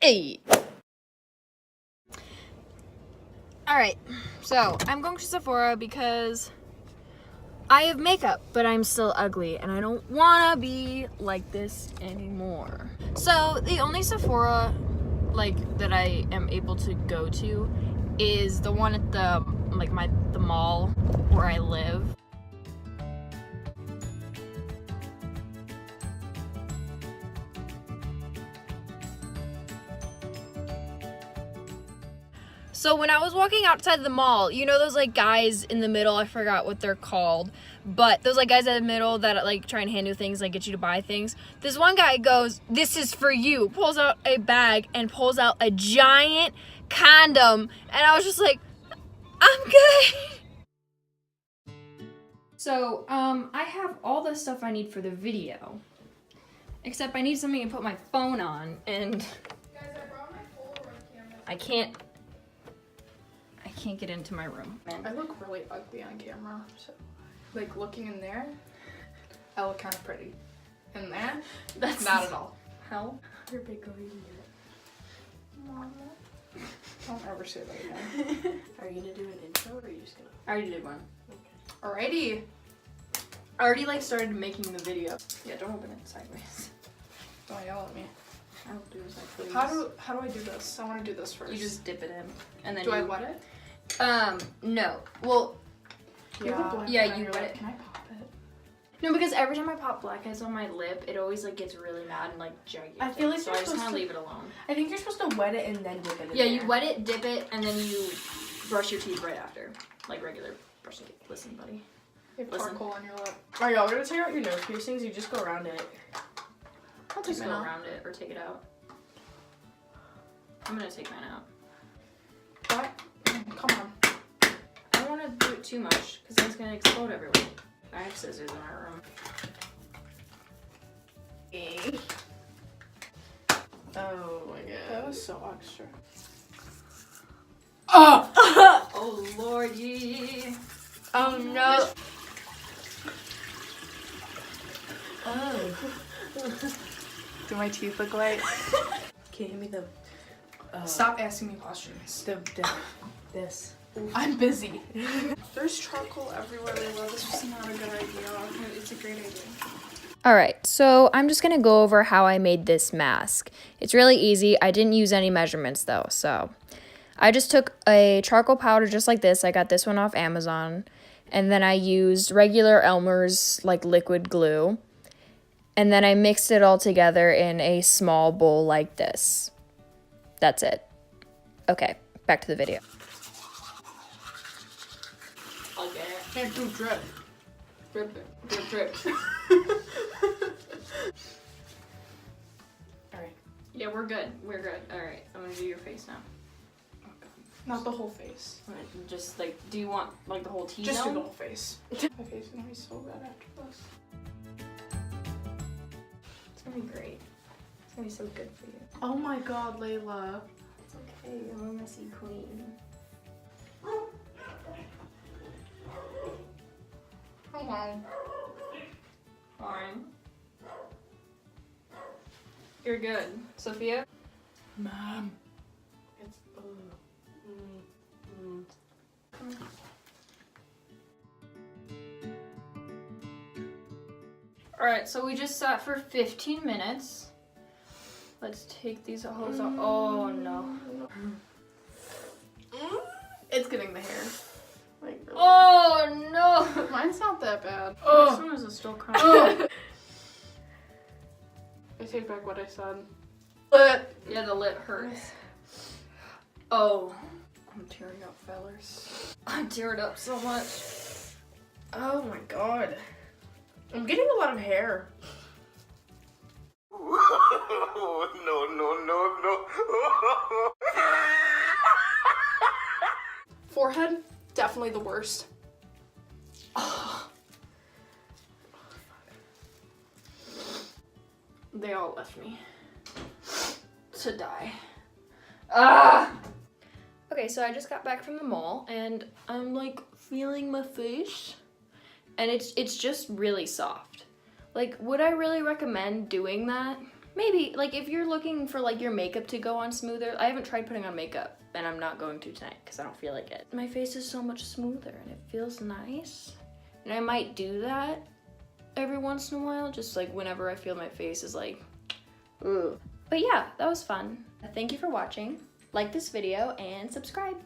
Hey! Alright, so I'm going to Sephora because I have makeup, but I'm still ugly and I don't wanna be like this anymore. So the only Sephora that I am able to go to is the one at the the mall where I live. So when I was walking outside the mall, you know those guys in the middle, I forgot what they're called, but those guys in the middle that try and hand you things, get you to buy things. This one guy goes, "This is for you," pulls out a bag and pulls out a giant condom, and I was just like, I'm good. So, I have all the stuff I need for the video, except I need something to put my phone on, and Guys, I brought my Polaroid camera. I can't get into my room. I look really ugly on camera, so looking in there, I look kind of pretty. In there, That's not at all. Hell. You're big girl, you Mama. Don't ever say that again. Are you gonna do an intro or are you just gonna? I already did one. Alrighty. I already started making the video. Yeah, don't open it sideways. Don't yell at me. I'll do as I please. How do I do this? I want to do this first. You just dip it in, and then do I wet it? No. Well, You have a black yeah, pen on you your wet lip. it. Can I pop it? No, because every time I pop blackheads on my lip, it always gets really mad and gigantic. I feel like so you're I just supposed kind of to- leave it alone. I think you're supposed to wet it and then dip it in Yeah, there. you wet it, dip it, and then you brush your teeth right after, like regular brushing teeth. Listen, buddy. You have Listen. charcoal on your lip. Are y'all gonna tear out your nose piercings? You just go around it. I'll take Just mine go out. around it or take it out. I'm gonna take mine out. What? Come on. I don't want to do it too much because then it's gonna explode everywhere. I have scissors in my room. Oh my That god. was so extra. Oh! Oh lordy! Oh no. Oh. Do my teeth look white? Can you hand me the? Stop asking me questions. This. I'm busy. There's charcoal everywhere, Layla. This was not a good idea. It's a great idea. Alright, so I'm just going to go over how I made this mask. It's really easy. I didn't use any measurements though, so I just took a charcoal powder just like this. I got this one off Amazon. And then I used regular Elmer's liquid glue. And then I mixed it all together in a small bowl like this. That's it. Okay, back to the video. I'll get it. Can't do drip. Drip, drip, drip. Alright. Yeah, we're good. We're good. Alright, I'm gonna do your face now. Not the whole face. Alright, just do you want the whole T-zone? Just do the whole face. My face is gonna be so bad after this. It's gonna be great. It's gonna be so good for you. Oh my god, Layla. It's okay, I'm a messy queen. Hello. Fine. You're good. Sophia? Mom. It's. Alright, so we just sat for 15 minutes. Let's take these hose off. Oh no. It's getting the hair. Really. Oh no! Mine's not that bad. This one is still crying. I take back what I said. Yeah, the lip hurts. Oh. I'm tearing up, fellers. I'm tearing up so much. Oh my god. I'm getting a lot of hair. No. Forehead, definitely the worst. They all left me to die. Ah! Okay, so I just got back from the mall and I'm feeling my face and it's just really soft. Would I really recommend doing that? Maybe, like, if you're looking for, like, your makeup to go on smoother, I haven't tried putting on makeup, and I'm not going to tonight because I don't feel like it. My face is so much smoother, and it feels nice. And I might do that every once in a while, just, like, whenever I feel my face is, like, ugh. But yeah, that was fun. Thank you for watching. Like this video and subscribe.